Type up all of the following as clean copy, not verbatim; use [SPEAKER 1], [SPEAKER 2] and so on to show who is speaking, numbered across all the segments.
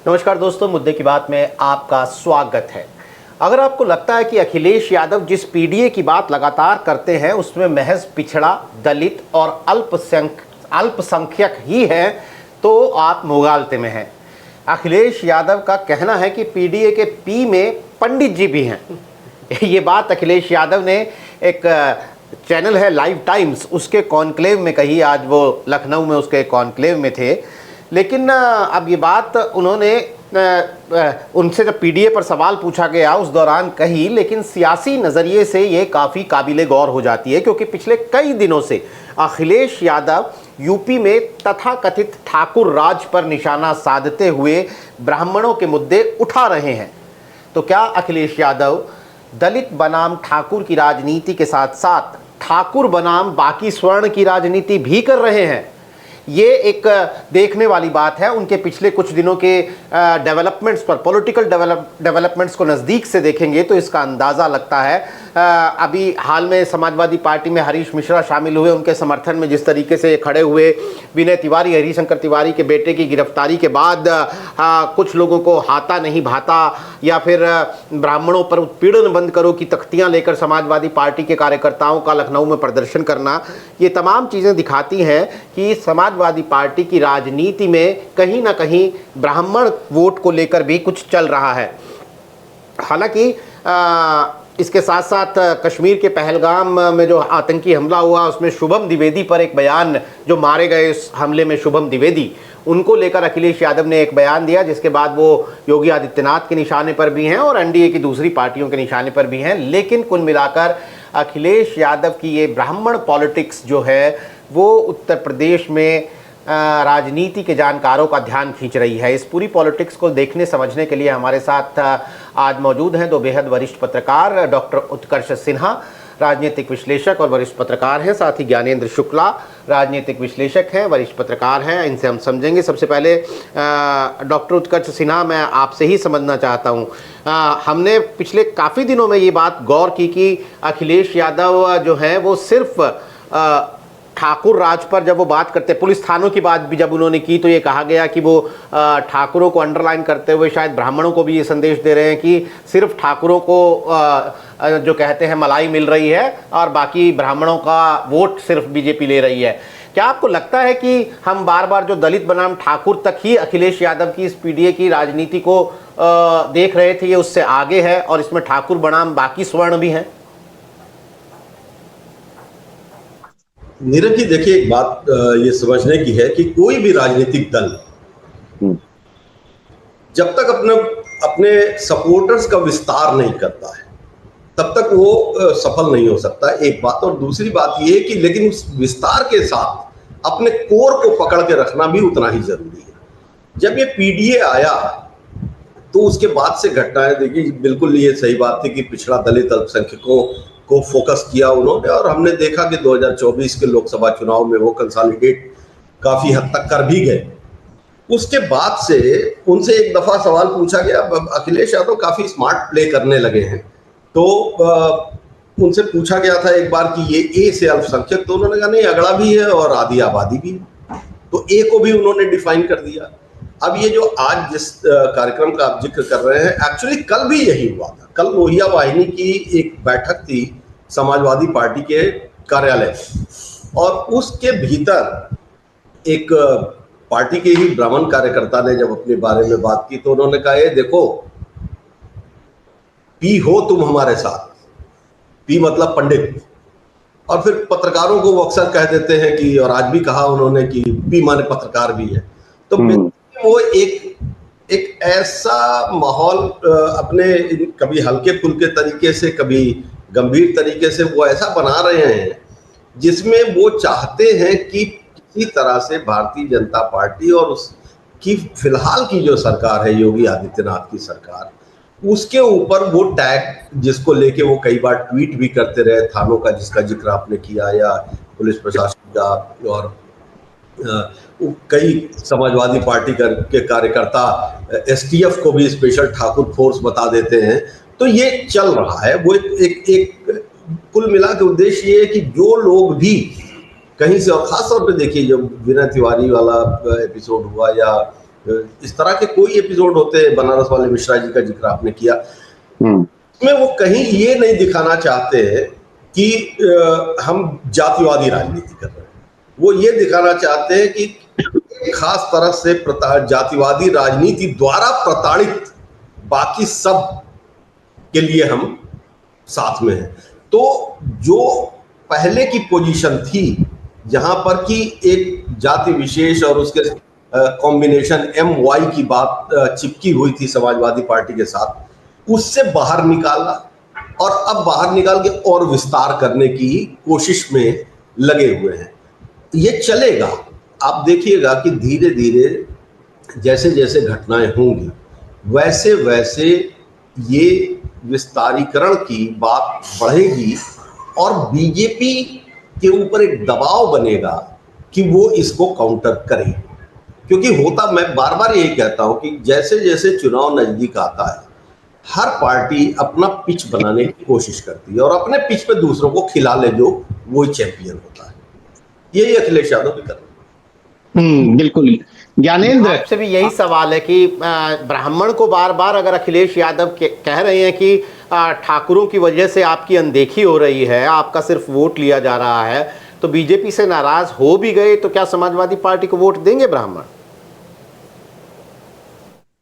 [SPEAKER 1] नमस्कार दोस्तों, मुद्दे की बात में आपका स्वागत है। अगर आपको लगता है कि अखिलेश यादव जिस पीडीए की बात लगातार करते हैं उसमें महज पिछड़ा, दलित और अल्पसंख्यक ही है तो आप मुगालते में हैं। अखिलेश यादव का कहना है कि पीडीए के पी में पंडित जी भी हैं। ये बात अखिलेश यादव ने एक चैनल है लाइव टाइम्स, उसके कॉन्क्लेव में कही। आज वो लखनऊ में उसके कॉन्क्लेव में थे, लेकिन अब ये बात उन्होंने उनसे जब पीडीए पर सवाल पूछा गया उस दौरान कही, लेकिन सियासी नज़रिए से ये काफ़ी काबिले गौर हो जाती है, क्योंकि पिछले कई दिनों से अखिलेश यादव यूपी में तथाकथित ठाकुर राज पर निशाना साधते हुए ब्राह्मणों के मुद्दे उठा रहे हैं। तो क्या अखिलेश यादव दलित बनाम ठाकुर की राजनीति के साथ साथ ठाकुर बनाम बाकी स्वर्ण की राजनीति भी कर रहे हैं? ये एक देखने वाली बात है। उनके पिछले कुछ दिनों के डेवलपमेंट्स पर, पॉलिटिकल डेवलपमेंट्स को नज़दीक से देखेंगे तो इसका अंदाज़ा लगता है। अभी हाल में समाजवादी पार्टी में हरीश मिश्रा शामिल हुए, उनके समर्थन में जिस तरीके से खड़े हुए। विनय तिवारी, हरिशंकर तिवारी के बेटे की गिरफ्तारी के बाद कुछ लोगों को हाथा नहीं भाता, या फिर ब्राह्मणों पर उत्पीड़न बंद करो की तख्तियाँ लेकर समाजवादी पार्टी के कार्यकर्ताओं का लखनऊ में प्रदर्शन करना, ये तमाम चीज़ें दिखाती हैं कि समाजवादी पार्टी की राजनीति में कहीं ना कहीं ब्राह्मण वोट को लेकर भी कुछ चल रहा है। हालांकि इसके साथ साथ कश्मीर के पहलगाम में जो आतंकी हमला हुआ उसमें शुभम द्विवेदी पर एक बयान, जो मारे गए इस हमले में शुभम द्विवेदी, उनको लेकर अखिलेश यादव ने एक बयान दिया, जिसके बाद वो योगी आदित्यनाथ के निशाने पर भी हैं और एनडीए की दूसरी पार्टियों के निशाने पर भी हैं। लेकिन कुल मिलाकर अखिलेश यादव की ये ब्राह्मण पॉलिटिक्स जो है वो उत्तर प्रदेश में राजनीति के जानकारों का ध्यान खींच रही है। इस पूरी पॉलिटिक्स को देखने समझने के लिए हमारे साथ आज मौजूद हैं दो बेहद वरिष्ठ पत्रकार, डॉक्टर उत्कर्ष सिन्हा, राजनीतिक विश्लेषक और वरिष्ठ पत्रकार हैं, साथ ही ज्ञानेंद्र शुक्ला, राजनीतिक विश्लेषक हैं, वरिष्ठ पत्रकार हैं। इनसे हम समझेंगे। सबसे पहले डॉक्टर उत्कर्ष सिन्हा, मैं आपसे ही समझना चाहता हूँ। हमने पिछले काफ़ी दिनों में ये बात गौर की कि अखिलेश यादव जो हैं वो सिर्फ ठाकुर राज पर जब वो बात करते, पुलिस थानों की बात भी जब उन्होंने की तो ये कहा गया कि वो ठाकुरों को अंडरलाइन करते हुए शायद ब्राह्मणों को भी ये संदेश दे रहे हैं कि सिर्फ ठाकुरों को जो कहते हैं मलाई मिल रही है और बाकी ब्राह्मणों का वोट सिर्फ बीजेपी ले रही है। क्या आपको लगता है कि हम बार बार जो दलित बनाम ठाकुर तक ही अखिलेश यादव की इस पीडीए की राजनीति को देख रहे थे, ये उससे आगे है और इसमें ठाकुर बनाम बाकी स्वर्ण भी हैं?
[SPEAKER 2] नीरज जी, देखिए, एक बात ये समझने की है कि कोई भी राजनीतिक दल जब तक अपने सपोर्टर्स का विस्तार नहीं करता है तब तक वो सफल नहीं हो सकता, एक बात। और दूसरी बात ये है कि लेकिन उस विस्तार के साथ अपने कोर को पकड़ के रखना भी उतना ही जरूरी है। जब ये पीडीए आया तो उसके बाद से घटनाएं देखिए, बिल्कुल ये सही बात थी कि पिछड़ा, दलित, अल्पसंख्यकों को फोकस किया उन्होंने, और हमने देखा कि 2024 के लोकसभा चुनाव में वो कंसोलिडेट काफी हद तक कर भी गए। उसके बाद से उनसे एक दफा सवाल पूछा गया, अखिलेश यादव काफी स्मार्ट प्ले करने लगे हैं, तो उनसे पूछा गया था एक बार कि ये ए से अल्पसंख्यक, तो उन्होंने कहा नहीं, अगड़ा भी है और आधी आबादी भी है, तो ए को भी उन्होंने डिफाइन कर दिया। अब ये जो आज जिस कार्यक्रम का आप जिक्र कर रहे हैं, एक्चुअली कल भी यही हुआ था। कल लोहिया वाहिनी की एक बैठक थी समाजवादी पार्टी के कार्यालय में, और उसके भीतर एक पार्टी के ही ब्राह्मण कार्यकर्ता ने जब अपने बारे में बात की तो उन्होंने कहा, ये देखो, पी हो तुम हमारे साथ, पी मतलब पंडित। और फिर पत्रकारों को वो अक्सर कह देते हैं कि, और आज भी कहा उन्होंने कि पी माने पत्रकार भी है। तो वो एक ऐसा माहौल अपने कभी हल्के फुल्के तरीके से, कभी गंभीर तरीके से वो ऐसा बना रहे हैं जिसमें वो चाहते हैं कि किसी तरह से भारतीय जनता पार्टी और उसकी फिलहाल की जो सरकार है, योगी आदित्यनाथ की सरकार, उसके ऊपर वो टैग, जिसको लेके वो कई बार ट्वीट भी करते रहे, थानों का जिसका जिक्र आपने किया, या पुलिस प्रशासन का, और कई समाजवादी पार्टी के कार्यकर्ता एसटीएफ को भी स्पेशल ठाकुर फोर्स बता देते हैं। तो ये चल रहा है। वो एक कुल मिला के उद्देश्य ये है कि जो लोग भी कहीं से, और खास तौर पे देखिए जब विनय तिवारी वाला एपिसोड हुआ, या इस तरह के कोई एपिसोड होते हैं, बनारस वाले मिश्रा जी का जिक्र आपने किया, में वो कहीं ये नहीं दिखाना चाहते हैं कि हम जातिवादी राजनीति कर रहे हैं। वो ये दिखाना चाहते हैं कि खास तरह से जातिवादी राजनीति द्वारा प्रताड़ित बाकी सब के लिए हम साथ में हैं। तो जो पहले की पोजीशन थी जहां पर कि एक जाति विशेष और उसके कॉम्बिनेशन MY की बात चिपकी हुई थी समाजवादी पार्टी के साथ, उससे बाहर निकालना और अब बाहर निकाल के और विस्तार करने की कोशिश में लगे हुए हैं। ये चलेगा, आप देखिएगा कि धीरे धीरे जैसे जैसे घटनाएं होंगी वैसे वैसे ये विस्तारीकरण की बात बढ़ेगी और बीजेपी के ऊपर एक दबाव बनेगा कि वो इसको काउंटर करे। क्योंकि होता, मैं बार बार यही कहता हूं कि जैसे जैसे चुनाव नजदीक आता है हर पार्टी अपना पिच बनाने की कोशिश करती है और अपने पिच पे दूसरों को खिला ले जो वो चैंपियन होता है। यही अखिलेश यादव भी कर रहे हैं।
[SPEAKER 3] बिल्कुल। ज्ञानेंद्र,
[SPEAKER 1] आपसे भी यही सवाल है कि ब्राह्मण को बार बार अगर अखिलेश यादव कह रहे हैं कि ठाकुरों की वजह से आपकी अनदेखी हो रही है, आपका सिर्फ वोट लिया जा रहा है, तो बीजेपी से नाराज हो भी गए तो क्या समाजवादी पार्टी को वोट देंगे ब्राह्मण?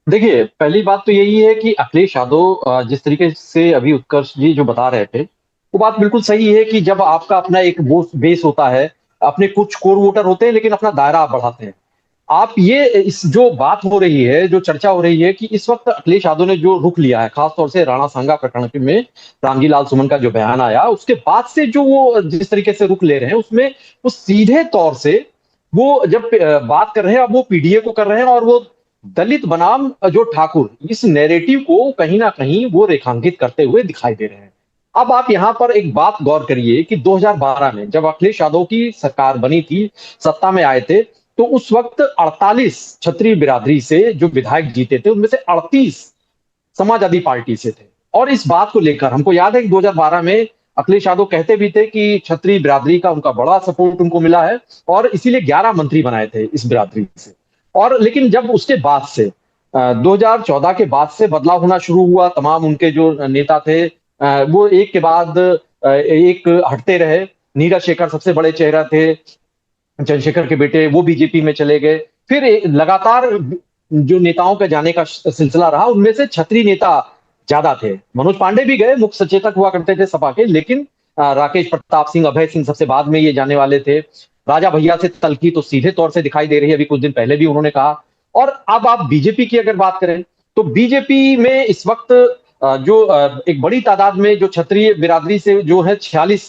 [SPEAKER 4] देखिए, पहली बात तो यही है कि अखिलेश यादव जिस तरीके से अभी उत्कर्ष जी जो बता रहे थे वो बात बिल्कुल सही है कि जब आपका अपना एक बेस होता है, अपने कुछ कोर वोटर होते हैं लेकिन अपना दायरा आप बढ़ाते हैं। आप ये इस जो बात हो रही है, जो चर्चा हो रही है कि इस वक्त अखिलेश यादव ने जो रुख लिया है, खासतौर से राणा सांगा प्रकरण में रामजी लाल सुमन का जो बयान आया उसके बाद से जो वो जिस तरीके से रुख ले रहे हैं उसमें वो सीधे तौर से वो जब बात कर रहे हैं, अब वो पीडीए को कर रहे हैं और वो दलित बनाम जो ठाकुर, इस नैरेटिव को कहीं ना कहीं वो रेखांकित करते हुए दिखाई दे रहे हैं। अब आप यहाँ पर एक बात गौर करिए कि 2012 में जब अखिलेश यादव की सरकार बनी थी, सत्ता में आए थे, तो उस वक्त 48 क्षत्रिय बिरादरी से जो विधायक जीते थे उनमें से 38 समाजवादी पार्टी से थे। और इस बात को लेकर हमको याद है कि 2012 में अखिलेश यादव कहते भी थे कि क्षत्रिय बिरादरी का उनका बड़ा सपोर्ट उनको मिला है और इसीलिए 11 मंत्री बनाए थे इस बिरादरी से। और लेकिन जब उसके बाद से 2014 के बाद से बदलाव होना शुरू हुआ, तमाम उनके जो नेता थे वो एक के बाद एक हटते रहे। नीरज शेखर सबसे बड़े चेहरा थे, चंद्रशेखर के बेटे वो बीजेपी में चले गए। फिर लगातार जो नेताओं के जाने का सिलसिला रहा, उनमें से क्षत्रिय नेता ज्यादा थे। मनोज पांडे भी गए, मुख्य सचेतक हुआ करते थे सपा के, लेकिन राकेश प्रताप सिंह, अभय सिंह सबसे बाद में ये जाने वाले थे। राजा भैया से तलकी तो सीधे तौर से दिखाई दे रही है, अभी कुछ दिन पहले भी उन्होंने कहा। और अब आप बीजेपी की अगर बात करें तो बीजेपी में इस वक्त जो एक बड़ी तादाद में जो क्षत्रिय बिरादरी से जो है 46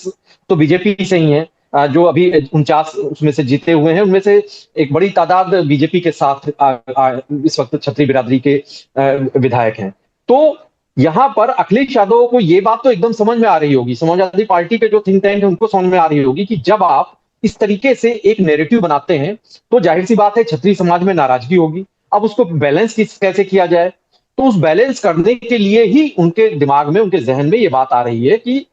[SPEAKER 4] तो बीजेपी से ही है, जो अभी 49 उसमें से जीते हुए हैं, उनमें से एक बड़ी तादाद बीजेपी के साथ इस वक्त क्षत्रिय बिरादरी के विधायक हैं। तो यहाँ पर अखिलेश यादव को ये बात तो एकदम समझ में आ रही होगी, समाजवादी पार्टी के जो थिंक टैंक है उनको समझ में आ रही होगी कि जब आप इस तरीके से एक नैरेटिव बनाते हैं तो जाहिर सी बात है क्षत्रिय समाज में नाराजगी होगी। अब उसको बैलेंस कैसे किया जाए, तो उस बैलेंस करने के लिए ही उनके दिमाग में, उनके जहन में ये बात आ रही है कि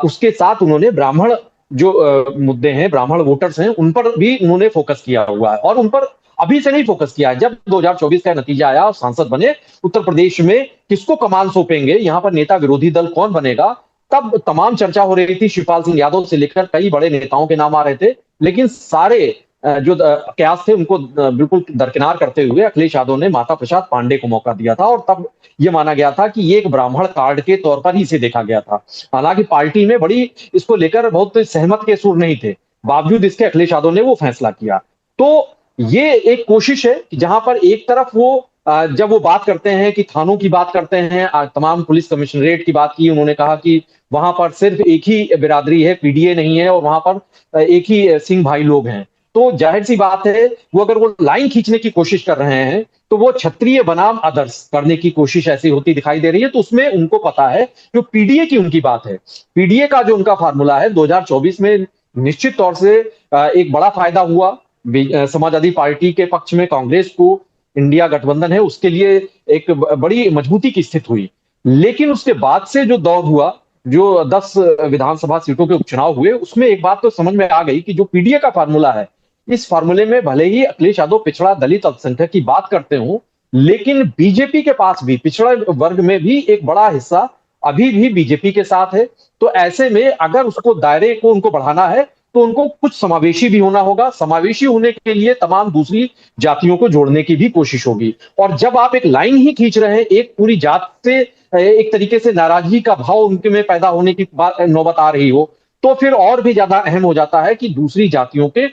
[SPEAKER 4] उसके साथ उन्होंने ब्राह्मण जो मुद्दे हैं, ब्राह्मण वोटर्स हैं, उन पर भी उन्होंने फोकस किया हुआ है। और उन पर अभी से नहीं फोकस किया है, जब 2024 का नतीजा आया और सांसद बने, उत्तर प्रदेश में किसको कमान सौंपेंगे, यहाँ पर नेता विरोधी दल कौन बनेगा, तब तमाम चर्चा हो रही थी। शिवपाल सिंह यादव से लेकर कई बड़े नेताओं के नाम आ रहे थे, लेकिन सारे जो कयास थे उनको बिल्कुल दरकिनार करते हुए अखिलेश यादव ने माता प्रसाद पांडे को मौका दिया था। और तब ये माना गया था कि ये एक ब्राह्मण कार्ड के तौर पर ही इसे देखा गया था। हालांकि पार्टी में बड़ी इसको लेकर बहुत सहमत के सुर नहीं थे, बावजूद इसके अखिलेश यादव ने वो फैसला किया। तो ये एक कोशिश है कि जहां पर एक तरफ वो जब वो बात करते हैं कि थानों की बात करते हैं, तमाम पुलिस कमिश्नरेट की बात की, उन्होंने कहा कि वहां पर सिर्फ एक ही बिरादरी है, पीडीए नहीं है, और वहां पर एक ही सिंह भाई लोग हैं। तो जाहिर सी बात है वो अगर वो लाइन खींचने की कोशिश कर रहे हैं तो वो क्षत्रिय बनाम अदर्स करने की कोशिश ऐसी होती दिखाई दे रही है। तो उसमें उनको पता है, जो पीडीए की उनकी बात है, पीडीए का जो उनका फार्मूला है 2024 में निश्चित तौर से एक बड़ा फायदा हुआ समाजवादी पार्टी के पक्ष में। कांग्रेस को इंडिया गठबंधन है उसके लिए एक बड़ी मजबूती की स्थिति हुई। लेकिन उसके बाद से जो दौर हुआ, जो 10 विधानसभा सीटों के उपचुनाव हुए, उसमें एक बात तो समझ में आ गई कि जो पीडीए का फार्मूला है इस फॉर्मूले में भले ही अखिलेश यादव पिछड़ा दलित अल्पसंख्यक की बात करते हो, लेकिन बीजेपी के पास भी पिछड़ा वर्ग में भी एक बड़ा हिस्सा अभी भी बीजेपी के साथ है। तो ऐसे में अगर उसको दायरे को उनको बढ़ाना है तो उनको कुछ समावेशी भी होना होगा। समावेशी होने के लिए तमाम दूसरी जातियों को जोड़ने की भी कोशिश होगी। और जब आप एक लाइन ही खींच रहे हैं, एक पूरी जात से एक तरीके से नाराजगी का भाव उनके में पैदा होने की नौबत आ रही हो, तो फिर और भी ज्यादा अहम हो जाता है कि दूसरी जातियों के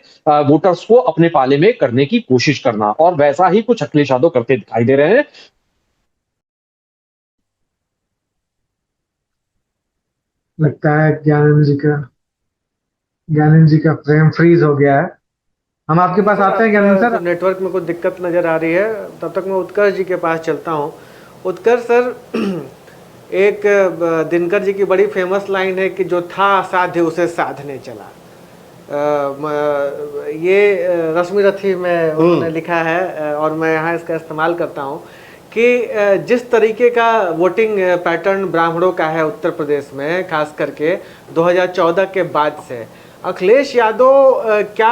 [SPEAKER 4] वोटर्स को अपने पाले में करने की कोशिश करना। और वैसा ही कुछ अखिलेश यादव करते दिखाई दे रहे हैं।
[SPEAKER 3] लगता है ज्ञानेंद्र जी का फ्रेम फ्रीज हो गया है। हम आपके पास आते हैं ज्ञानेंद्र सर।
[SPEAKER 5] नेटवर्क में कुछ दिक्कत नज़र आ रही है, तब तक मैं उत्कर्ष जी के पास चलता हूँ। उत्कर्ष सर, एक दिनकर जी की बड़ी फेमस लाइन है कि जो था साध्य उसे साधने चला। ये रश्मि रथी में उन्होंने लिखा है और मैं यहाँ इसका इस्तेमाल करता हूँ कि जिस तरीके का वोटिंग पैटर्न ब्राह्मणों का है उत्तर प्रदेश में, खास करके 2014 के बाद से, अखिलेश यादव क्या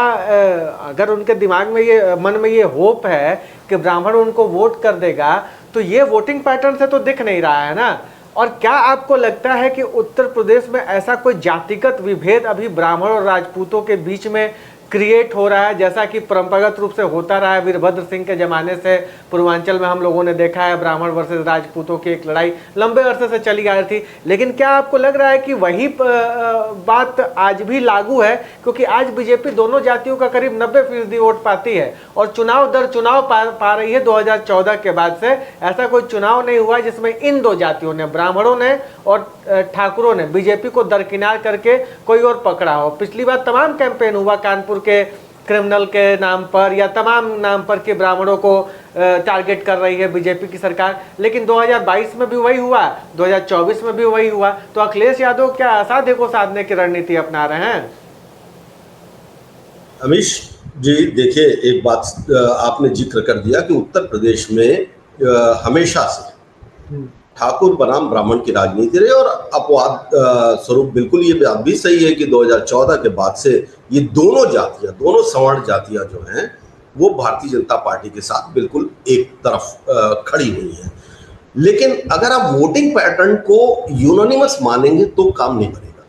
[SPEAKER 5] अगर उनके दिमाग में ये, मन में ये होप है कि ब्राह्मण उनको वोट कर देगा, तो ये वोटिंग पैटर्न से तो दिख नहीं रहा है ना। और क्या आपको लगता है कि उत्तर प्रदेश में ऐसा कोई जातिगत विभेद अभी ब्राह्मण और राजपूतों के बीच में क्रिएट हो रहा है, जैसा कि परंपरागत रूप से होता रहा है वीरभद्र सिंह के ज़माने से? पूर्वांचल में हम लोगों ने देखा है ब्राह्मण वर्सेस राजपूतों की एक लड़ाई लंबे अरसे से चली आ रही थी, लेकिन क्या आपको लग रहा है कि वही बात आज भी लागू है? क्योंकि आज बीजेपी दोनों जातियों का करीब 90% वोट पाती है और चुनाव दर चुनाव पा रही है। 2014 के बाद से ऐसा कोई चुनाव नहीं हुआ जिसमें इन दो जातियों ने, ब्राह्मणों ने और ठाकुरों ने, बीजेपी को दरकिनार करके कोई और पकड़ा हो। पिछली बार तमाम कैंपेन हुआ कानपुर के क्रिमिनल के नाम पर या तमाम नाम पर कि ब्राह्मणों को टारगेट कर रही है बीजेपी की सरकार, लेकिन 2022 में भी वही हुआ, 2024 में भी वही हुआ। तो अखिलेश यादव क्या असाध्य को साधने की रणनीति अपना रहे हैं?
[SPEAKER 2] अमीश जी, देखिए, एक बात आपने जिक्र कर दिया कि उत्तर प्रदेश में हमेशा से ठाकुर बनाम ब्राह्मण की राजनीति रही और अपवाद स्वरूप बिल्कुल ये बात भी सही है कि 2014 के बाद से ये दोनों जातियां, दोनों सवर्ण जातियां जो हैं, वो भारतीय जनता पार्टी के साथ बिल्कुल एक तरफ खड़ी हुई हैं। लेकिन अगर आप वोटिंग पैटर्न को यूनानिमस मानेंगे तो काम नहीं बनेगा।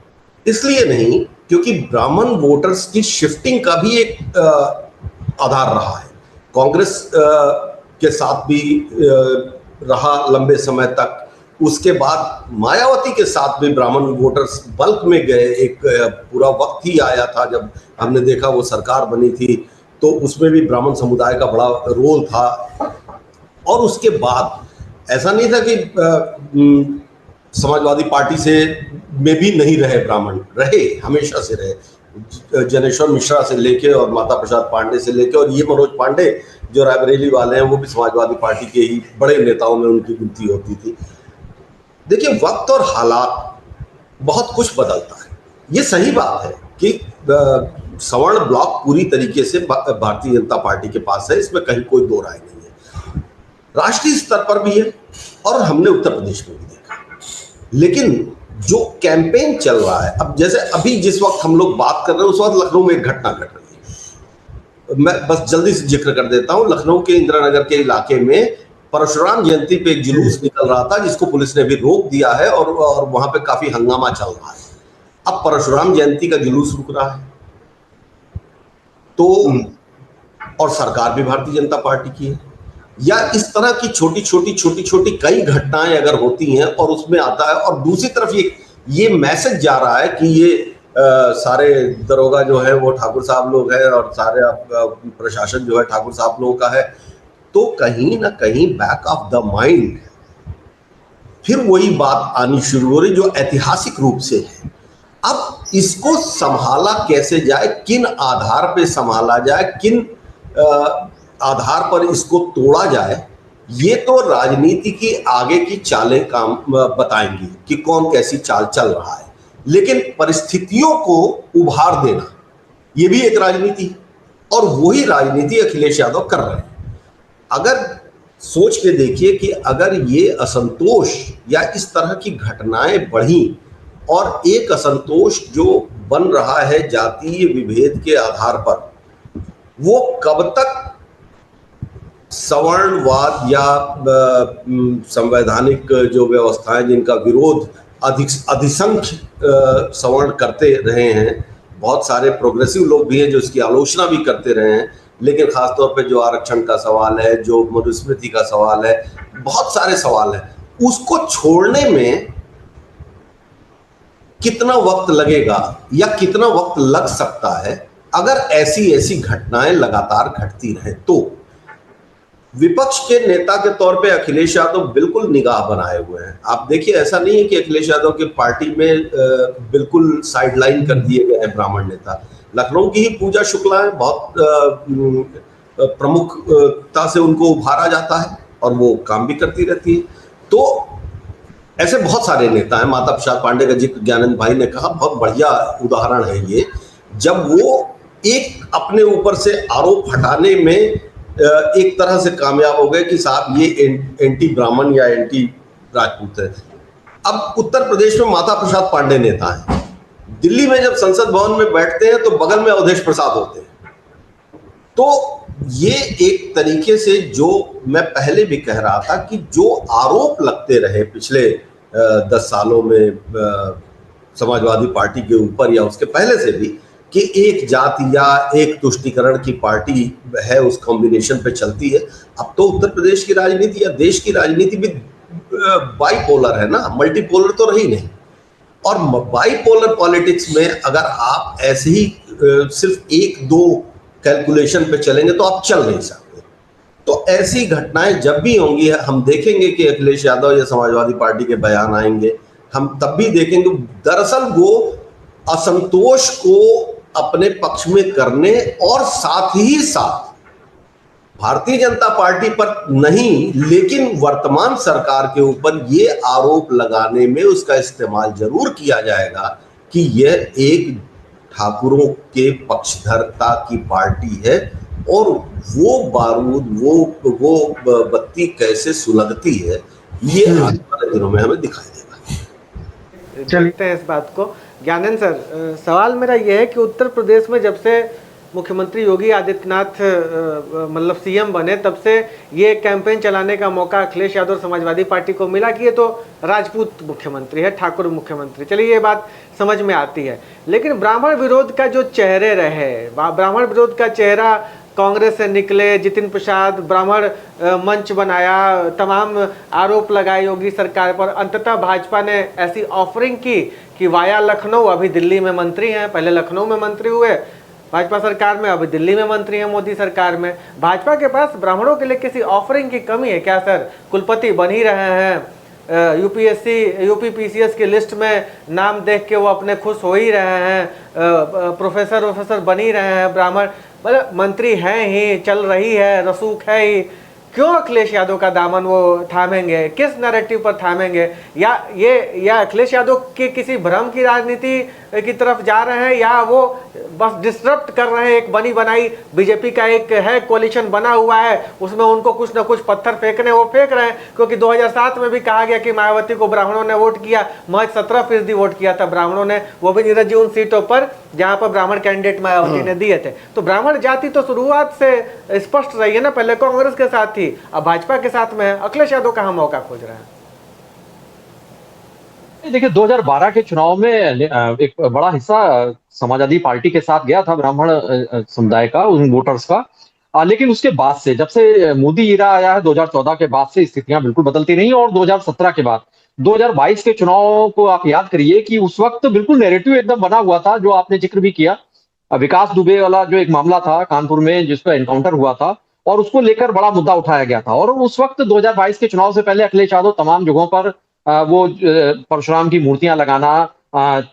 [SPEAKER 2] इसलिए नहीं क्योंकि ब्राह्मण वोटर्स की शिफ्टिंग का भी एक आधार रहा है। कांग्रेस के साथ भी रहा लंबे समय तक, उसके बाद मायावती के साथ भी ब्राह्मण वोटर्स बल्क में गए। एक पूरा वक्त ही आया था जब हमने देखा वो सरकार बनी थी, तो उसमें भी ब्राह्मण समुदाय का बड़ा रोल था। और उसके बाद ऐसा नहीं था कि समाजवादी पार्टी से में भी नहीं रहे ब्राह्मण, रहे, हमेशा से रहे। जनेश्वर मिश्रा से लेके और माता प्रसाद पांडे से लेके और ये मनोज पांडे जो रायबरेली वाले हैं, वो भी समाजवादी पार्टी के ही बड़े नेताओं में उनकी गिनती होती थी। देखिए, वक्त और हालात बहुत कुछ बदलता है। ये सही बात है कि सवर्ण ब्लॉक पूरी तरीके से भारतीय जनता पार्टी के पास है, इसमें कहीं कोई दो राय नहीं है। राष्ट्रीय स्तर पर भी है और हमने उत्तर प्रदेश में भी देखा। लेकिन जो कैंपेन चल रहा है, अब जैसे अभी जिस वक्त हम लोग बात कर रहे हैं, उस वक्त लखनऊ में एक घटना घट रही है। मैं बस जल्दी से जिक्र कर देता हूं। लखनऊ के इंदिरा नगर के इलाके में परशुराम जयंती पे एक जुलूस निकल रहा था, जिसको पुलिस ने भी रोक दिया है और वहां पे काफी हंगामा चल रहा है। अब परशुराम जयंती का जुलूस रुक रहा है तो, और सरकार भी भारतीय जनता पार्टी की है, या इस तरह की छोटी छोटी कई घटनाएं अगर होती हैं और उसमें आता है, और दूसरी तरफ ये मैसेज जा रहा है कि ये सारे दरोगा जो है वो ठाकुर साहब लोग हैं और सारे प्रशासन जो है ठाकुर साहब लोगों का है, तो कहीं ना कहीं बैक ऑफ द माइंड फिर वही बात आनी शुरू हो रही जो ऐतिहासिक रूप से है। अब इसको संभाला कैसे जाए, किन आधार पे संभाला जाए, किन आधार पर इसको तोड़ा जाए, ये तो राजनीति की आगे की चालें काम बताएंगी कि कौन कैसी चाल चल रहा है। लेकिन परिस्थितियों को उभार देना ये भी एक राजनीति है, और वही राजनीति अखिलेश यादव कर रहे हैं। अगर सोच के देखिए कि अगर ये असंतोष या इस तरह की घटनाएं बढ़ी और एक असंतोष जो बन रहा है जातीय विभेद के आधार पर, वो कब तक सवर्णवाद या संवैधानिक जो व्यवस्थाएं जिनका विरोध अधिसंख्य सवर्ण करते रहे हैं, बहुत सारे प्रोग्रेसिव लोग भी हैं जो इसकी आलोचना भी करते रहे हैं, लेकिन खासतौर पे जो आरक्षण का सवाल है, जो मनुस्मृति का सवाल है, बहुत सारे सवाल हैं, उसको छोड़ने में कितना वक्त लगेगा या कितना वक्त लग सकता है अगर ऐसी ऐसी घटनाएं लगातार घटती रहें। तो विपक्ष के नेता के तौर पे अखिलेश यादव बिल्कुल निगाह बनाए हुए हैं। आप देखिए, ऐसा नहीं है कि अखिलेश यादव की पार्टी में बिल्कुल साइडलाइन कर दिए गए हैं ब्राह्मण नेता। लखनऊ की ही पूजा शुक्ला है, बहुत प्रमुखता से उनको उभारा जाता है और वो काम भी करती रहती है। तो ऐसे बहुत सारे नेता हैं। माता प्रसाद पांडे का जिक्र ज्ञानंद भाई ने कहा, बहुत बढ़िया उदाहरण है ये, जब वो एक अपने ऊपर से आरोप हटाने में एक तरह से कामयाब हो गए कि साहब ये एंटी ब्राह्मण या एंटी राजपूत है। अब उत्तर प्रदेश में माता प्रसाद पांडे नेता है, दिल्ली में जब संसद भवन में बैठते हैं तो बगल में अवधेश प्रसाद होते हैं। तो ये एक तरीके से, जो मैं पहले भी कह रहा था कि जो आरोप लगते रहे पिछले 10 सालों में समाजवादी पार्टी के ऊपर या उसके पहले से भी, कि एक जाति या एक तुष्टीकरण की पार्टी है, उस कॉम्बिनेशन पे चलती है। अब तो उत्तर प्रदेश की राजनीति या देश की राजनीति भी बाइपोलर है ना, मल्टीपोलर तो रही नहीं। और बाइपोलर पॉलिटिक्स में अगर आप ऐसे ही सिर्फ एक दो कैलकुलेशन पे चलेंगे तो आप चल नहीं सकते। तो ऐसी घटनाएं जब भी होंगी, हम देखेंगे कि अखिलेश यादव या समाजवादी पार्टी के बयान आएंगे, हम तब भी देखेंगे दरअसल वो असंतोष को अपने पक्ष में करने और साथ ही साथ भारतीय जनता पार्टी पर नहीं, लेकिन वर्तमान सरकार के ऊपर ये आरोप लगाने में उसका इस्तेमाल जरूर किया जाएगा कि यह एक ठाकुरों के पक्षधरता की पार्टी है और वो बारूद, वो बत्ती कैसे सुलगती है, ये आने वाले दिनों में हमें दिखाई देगा।
[SPEAKER 5] चलते हैं इस बात को। ज्ञानंद सर, सवाल मेरा यह है कि उत्तर प्रदेश में जब से मुख्यमंत्री योगी आदित्यनाथ मतलब सीएम बने, तब से ये कैंपेन चलाने का मौका अखिलेश यादव समाजवादी पार्टी को मिला कि ये तो राजपूत मुख्यमंत्री है, ठाकुर मुख्यमंत्री। चलिए ये बात समझ में आती है, लेकिन ब्राह्मण विरोध का जो चेहरे रहे, ब्राह्मण विरोध का चेहरा कांग्रेस से निकले, जितिन प्रसाद ब्राह्मण मंच बनाया, तमाम आरोप लगाए योगी सरकार पर, अंततः भाजपा ने ऐसी ऑफरिंग की कि वाया लखनऊ, अभी दिल्ली में मंत्री हैं, पहले लखनऊ में मंत्री हुए भाजपा सरकार में, अभी दिल्ली में मंत्री हैं मोदी सरकार में। भाजपा के पास ब्राह्मणों के लिए किसी ऑफरिंग की कमी है क्या सर? कुलपति बन ही रहे हैं, यूपी पीसीएस की लिस्ट में नाम देख के वो अपने खुश हो ही रहे हैं, प्रोफेसर बन ही रहे हैं ब्राह्मण, मतलब मंत्री हैं ही, चल रही है, रसूख है ही। क्यों अखिलेश यादव का दामन वो थामेंगे? किस नैरेटिव पर थामेंगे? या अखिलेश यादव के किसी भ्रम की राजनीति की तरफ जा रहे हैं, या वो बस डिस्टर्ब कर रहे हैं? एक बनी बनाई बीजेपी का एक है कोalition बना हुआ है, उसमें उनको कुछ ना कुछ पत्थर फेंकने वो फेंक रहे हैं, क्योंकि 2007 में भी कहा गया कि मायावती को ब्राह्मणों ने वोट किया, महज 17% वोट किया था ब्राह्मणों ने, वो भी नीरज जी उन सीटों पर जहां पर ब्राह्मण कैंडिडेट मायावती ने दिए थे। तो ब्राह्मण जाति तो शुरुआत से स्पष्ट रही है ना, पहले कांग्रेस के साथ थी, अब भाजपा के साथ में है। अखिलेश यादव कहां मौका खोज रहे हैं?
[SPEAKER 4] देखिए, 2012 के चुनाव में एक बड़ा हिस्सा समाजवादी पार्टी के साथ गया था ब्राह्मण समुदाय का, उन वोटर्स का, लेकिन उसके बाद से, जब से मोदी ईरा आया है 2014 के बाद से स्थितियां बिल्कुल बदलती रही, और 2017 के बाद 2022 के चुनाव को आप याद करिए कि उस वक्त बिल्कुल नैरेटिव एकदम बना हुआ था, जो आपने जिक्र भी किया, विकास दुबे वाला जो एक मामला था कानपुर में जिसका एनकाउंटर हुआ था, और उसको लेकर बड़ा मुद्दा उठाया गया था। और उस वक्त 2022 के चुनाव से पहले अखिलेश यादव तमाम जगहों पर वो परशुराम की मूर्तियां लगाना,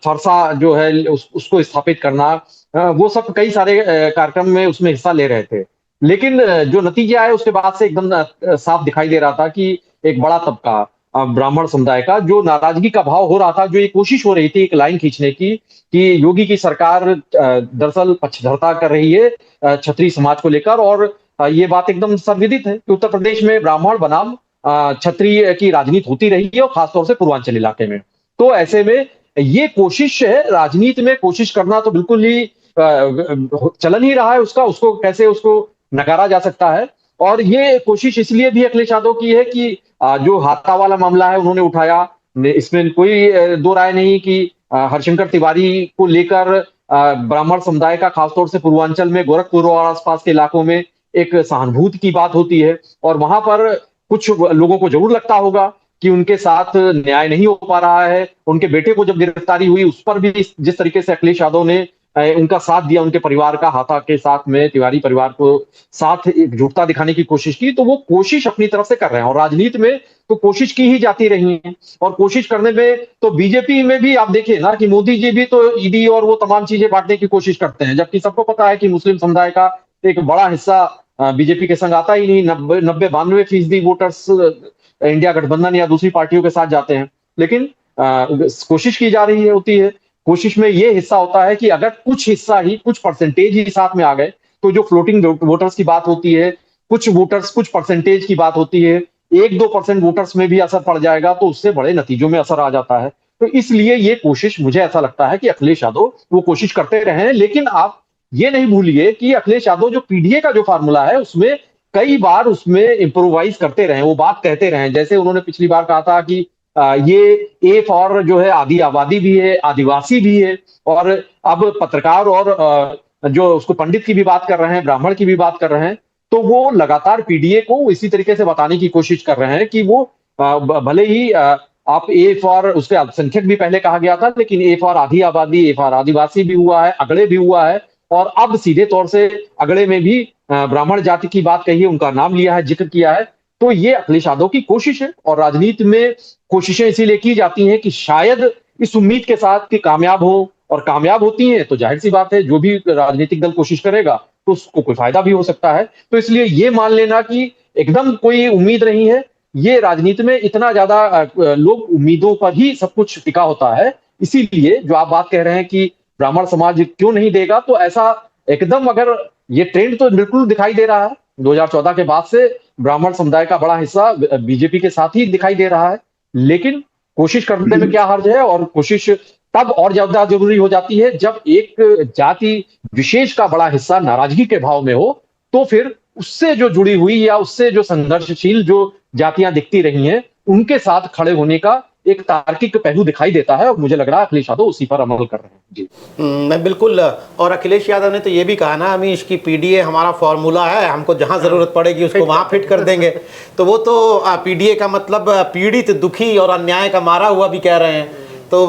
[SPEAKER 4] फरसा जो है उसको स्थापित करना, वो सब कई सारे कार्यक्रम में उसमें हिस्सा ले रहे थे। लेकिन जो नतीजा है उसके बाद से एकदम साफ दिखाई दे रहा था कि एक बड़ा तबका ब्राह्मण समुदाय का जो नाराजगी का भाव हो रहा था, जो एक कोशिश हो रही थी एक लाइन खींचने की कि योगी की सरकार दरअसल पक्षधरता कर रही है क्षत्रिय समाज को लेकर। और ये बात एकदम सर्वविदित है कि उत्तर प्रदेश में ब्राह्मण बनाम क्षत्रिय की राजनीति होती रही है, और खासतौर से पूर्वांचल इलाके में। तो ऐसे में ये कोशिश है, राजनीति में कोशिश करना तो बिल्कुल ही चलन ही रहा है उसका, उसको कैसे उसको नकारा जा सकता है। और ये कोशिश इसलिए भी अखिलेश यादव की है कि जो हाथा वाला मामला है उन्होंने उठाया, इसमें कोई दो राय नहीं कि हरशंकर तिवारी को लेकर ब्राह्मण समुदाय का खासतौर से पूर्वांचल में गोरखपुर और आसपास के इलाकों में एक सहानुभूति की बात होती है, और वहां पर कुछ लोगों को जरूर लगता होगा कि उनके साथ न्याय नहीं हो पा रहा है। उनके बेटे को जब गिरफ्तारी हुई उस पर भी जिस तरीके से अखिलेश यादव ने उनका साथ दिया, उनके परिवार का, हाथा के साथ में तिवारी परिवार को साथ एकजुटता दिखाने की कोशिश की, तो वो कोशिश अपनी तरफ से कर रहे हैं। और राजनीति में तो कोशिश की ही जाती रही है, और कोशिश करने में तो बीजेपी में भी आप देखिए ना कि मोदी जी भी तो ईडी और वो तमाम चीजें बांटने की कोशिश करते हैं, जबकि सबको पता है कि मुस्लिम समुदाय का एक बड़ा हिस्सा बीजेपी के संग आता ही नहीं। 92% वोटर्स इंडिया गठबंधन या दूसरी पार्टियों के साथ जाते हैं। लेकिन कोशिश की जा रही है, होती है। कोशिश में ये हिस्सा होता है कि अगर कुछ हिस्सा ही, कुछ परसेंटेज ही साथ में आ गए, तो जो फ्लोटिंग वोटर्स की बात होती है, कुछ वोटर्स, कुछ परसेंटेज की बात होती है, 1-2% वोटर्स में भी असर पड़ जाएगा तो उससे बड़े नतीजों में असर आ जाता है। तो इसलिए ये कोशिश, मुझे ऐसा लगता है कि अखिलेश यादव वो कोशिश करते रहे हैं। लेकिन आप ये नहीं भूलिए कि अखिलेश यादव जो पीडीए का जो फार्मूला है उसमें कई बार उसमें इम्प्रोवाइज करते रहे, वो बात कहते रहे। जैसे उन्होंने पिछली बार कहा था कि ये ए फॉर जो है आदि आबादी भी है, आदिवासी भी है, और अब पत्रकार और जो उसको पंडित की भी बात कर रहे हैं, ब्राह्मण की भी बात कर रहे हैं। तो वो लगातार पीडीए को इसी तरीके से बताने की कोशिश कर रहे हैं कि वो भले ही आप ए फॉर, उसके अल्पसंख्यक भी पहले कहा गया था, लेकिन ए फॉर आधी आबादी, ए फॉर आदिवासी भी हुआ है, अगड़े भी हुआ है, और अब सीधे तौर से अगड़े में भी ब्राह्मण जाति की बात कही है, उनका नाम लिया है, जिक्र किया है। तो ये अखिलेश यादव की कोशिश है, और राजनीति में कोशिशें इसीलिए की जाती हैं कि शायद इस उम्मीद के साथ कि कामयाब हो, और कामयाब होती हैं तो जाहिर सी बात है जो भी राजनीतिक दल कोशिश करेगा तो उसको कोई फायदा भी हो सकता है। तो इसलिए ये मान लेना कि एकदम कोई उम्मीद नहीं है, ये राजनीति में इतना ज्यादा लोग उम्मीदों पर ही सब कुछ टिका होता है। इसीलिए जो आप बात कह रहे हैं कि ब्राह्मण समाज क्यों नहीं देगा, तो ऐसा एकदम, अगर ये ट्रेंड तो बिल्कुल दिखाई दे रहा है 2014 के बाद से ब्राह्मण समुदाय का बड़ा हिस्सा बीजेपी के साथ ही दिखाई दे रहा है। लेकिन कोशिश करने में क्या हर्ज है, और कोशिश तब और ज्यादा जरूरी हो जाती है जब एक जाति विशेष का बड़ा हिस्सा नाराजगी के भाव में हो, तो फिर उससे जो जुड़ी हुई या उससे जो संघर्षशील जो जातियां दिखती रही हैं उनके साथ खड़े होने का एक तार्किक पहलू दिखाई देता है, और मुझे लग रहा है अखिलेश यादव उसी पर अमल कर रहे हैं। जी
[SPEAKER 1] मैं बिल्कुल। और अखिलेश यादव ने तो ये भी कहा ना, अमीश की पीडीए हमारा फॉर्मूला है, हमको जहां जरूरत पड़ेगी उसको वहां फिट कर देंगे। तो वो तो पीडीए का मतलब पीड़ित, दुखी और अन्याय का मारा हुआ भी कह रहे हैं। तो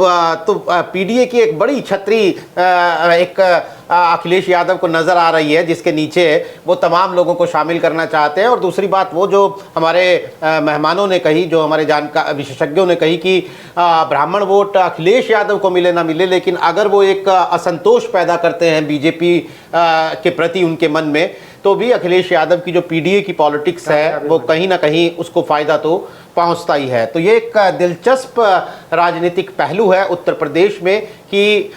[SPEAKER 1] पीडीए की एक बड़ी छतरी एक अखिलेश यादव को नज़र आ रही है, जिसके नीचे वो तमाम लोगों को शामिल करना चाहते हैं। और दूसरी बात, वो जो हमारे मेहमानों ने कही, जो हमारे जानकार विशेषज्ञों ने कही कि ब्राह्मण वोट अखिलेश यादव को मिले ना मिले, लेकिन अगर वो एक असंतोष पैदा करते हैं बीजेपी के प्रति उनके मन में, तो भी अखिलेश यादव की जो पीडीए की पॉलिटिक्स है वो कहीं ना कहीं उसको फ़ायदा तो पहुंचता ही है। तो ये एक दिलचस्प राजनीतिक पहलू है उत्तर प्रदेश में कि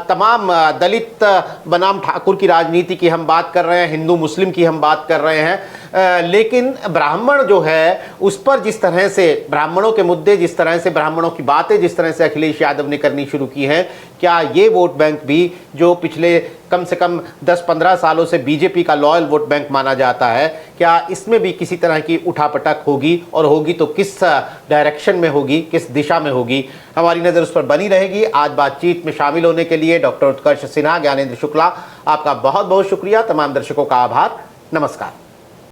[SPEAKER 1] तमाम दलित बनाम ठाकुर की राजनीति की हम बात कर रहे हैं, हिंदू मुस्लिम की हम बात कर रहे हैं, लेकिन ब्राह्मण जो है उस पर जिस तरह से ब्राह्मणों के मुद्दे, जिस तरह से ब्राह्मणों की बातें जिस तरह से अखिलेश यादव ने करनी शुरू की हैं, क्या ये वोट बैंक भी जो पिछले कम से कम 10-15 सालों से बीजेपी का लॉयल वोट बैंक माना जाता है, क्या इसमें भी किसी तरह की उठापटक होगी, और होगी तो किस डायरेक्शन में होगी, किस दिशा में होगी? हमारी नज़र उस पर बनी रहेगी। आज बातचीत में शामिल होने के लिए डॉक्टर उत्कर्ष सिन्हा, ज्ञानेंद्र शुक्ला, आपका बहुत बहुत शुक्रिया। तमाम दर्शकों का आभार। नमस्कार।